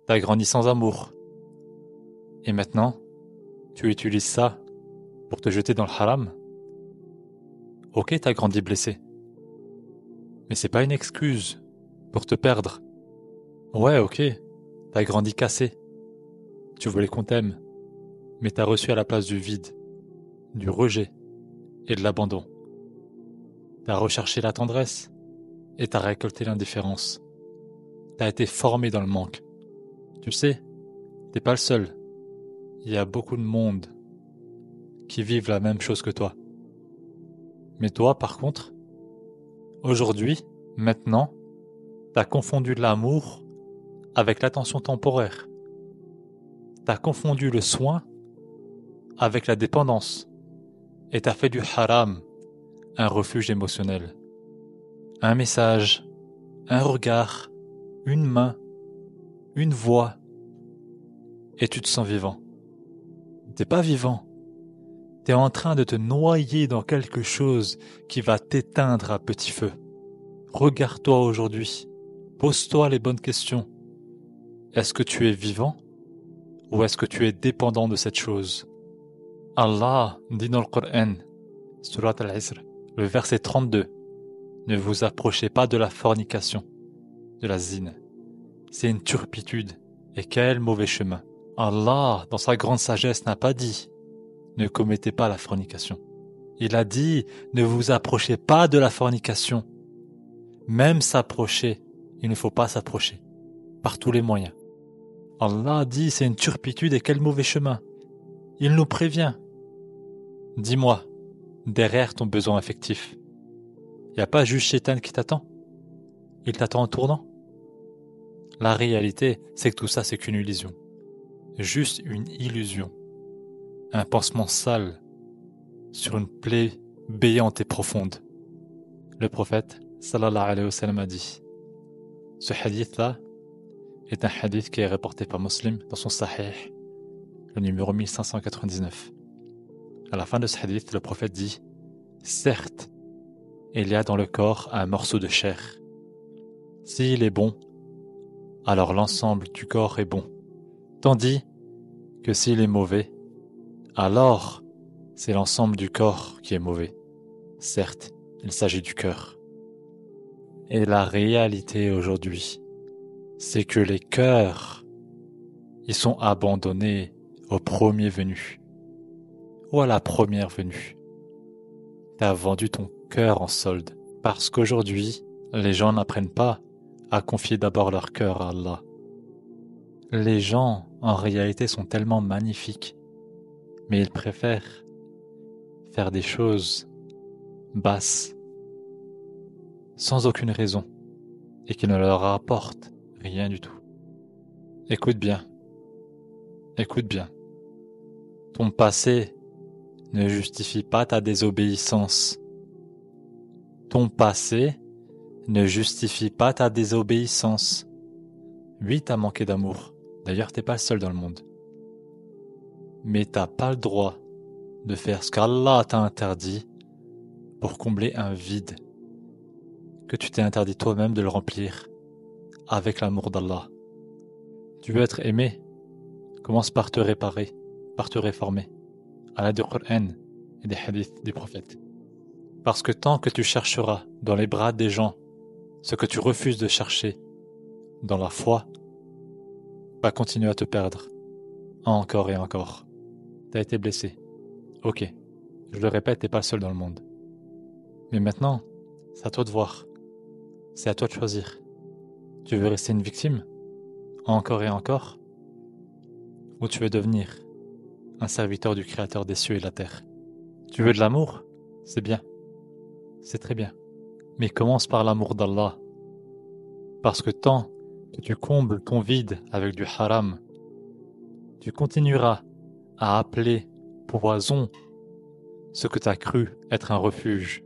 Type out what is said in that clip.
T'as grandi sans amour. Et maintenant, tu utilises ça pour te jeter dans le haram. Ok, t'as grandi blessé. Mais c'est pas une excuse pour te perdre. Ouais, ok, t'as grandi cassé. Tu voulais qu'on t'aime. Mais t'as reçu à la place du vide, du rejet et de l'abandon. T'as recherché la tendresse et t'as récolté l'indifférence. T'as été formé dans le manque. Tu sais, t'es pas le seul. Il y a beaucoup de monde qui vivent la même chose que toi. Mais toi, par contre, aujourd'hui, maintenant, t'as confondu l'amour avec l'attention temporaire. T'as confondu le soin avec la dépendance. Et t'as fait du haram un refuge émotionnel. Un message, un regard, une main, une voix, et tu te sens vivant. T'es pas vivant. T'es en train de te noyer dans quelque chose qui va t'éteindre à petit feu. Regarde-toi aujourd'hui. Pose-toi les bonnes questions. Est-ce que tu es vivant ou est-ce que tu es dépendant de cette chose? Allah dit dans le Coran, Surat Al-Isr, le verset 32, ne vous approchez pas de la fornication, de la zina. C'est une turpitude. Et quel mauvais chemin. Allah, dans sa grande sagesse, n'a pas dit ne commettez pas la fornication. Il a dit ne vous approchez pas de la fornication. Même s'approcher, il ne faut pas s'approcher. Par tous les moyens. Allah dit c'est une turpitude et quel mauvais chemin. Il nous prévient. Dis-moi, derrière ton besoin affectif, y a pas juste Shaitan qui t'attend? Il t'attend en tournant? La réalité, c'est que tout ça, c'est qu'une illusion. Juste une illusion. Un pansement sale sur une plaie béante et profonde. Le prophète, sallallahu alayhi wa sallam, a dit. Ce hadith-là est un hadith qui est rapporté par Muslim dans son Sahih, le numéro 1599. À la fin de ce hadith, le prophète dit « Certes, il y a dans le corps un morceau de chair. S'il est bon, alors l'ensemble du corps est bon. Tandis que s'il est mauvais, alors c'est l'ensemble du corps qui est mauvais. Certes, il s'agit du cœur. » Et la réalité aujourd'hui, c'est que les cœurs, ils sont abandonnés au premier venu, ou à la première venue. T'as vendu ton cœur en solde, parce qu'aujourd'hui, les gens n'apprennent pas à confier d'abord leur cœur à Allah. Les gens, en réalité, sont tellement magnifiques, mais ils préfèrent faire des choses basses, sans aucune raison, et qui ne leur apportent rien du tout. Écoute bien. Ton passé ne justifie pas ta désobéissance. Ton passé ne justifie pas ta désobéissance. Oui, t'as manqué d'amour. D'ailleurs, t'es pas le seul dans le monde. Mais t'as pas le droit de faire ce qu'Allah t'a interdit pour combler un vide que tu t'es interdit toi-même de le remplir avec l'amour d'Allah. Tu veux être aimé? Commence par te réparer, par te réformer, à l'aide du Coran et des hadiths du prophète. Parce que tant que tu chercheras dans les bras des gens ce que tu refuses de chercher dans la foi, va continuer à te perdre, encore et encore. T'as été blessé. Ok, je le répète, t'es pas le seul dans le monde. Mais maintenant, c'est à toi de voir. C'est à toi de choisir. Tu veux rester une victime, encore et encore, ou tu veux devenir un serviteur du Créateur des cieux et de la terre? Tu veux de l'amour? C'est bien. C'est très bien. Mais commence par l'amour d'Allah. Parce que tant que tu combles ton vide avec du haram, tu continueras à appeler poison ce que tu as cru être un refuge.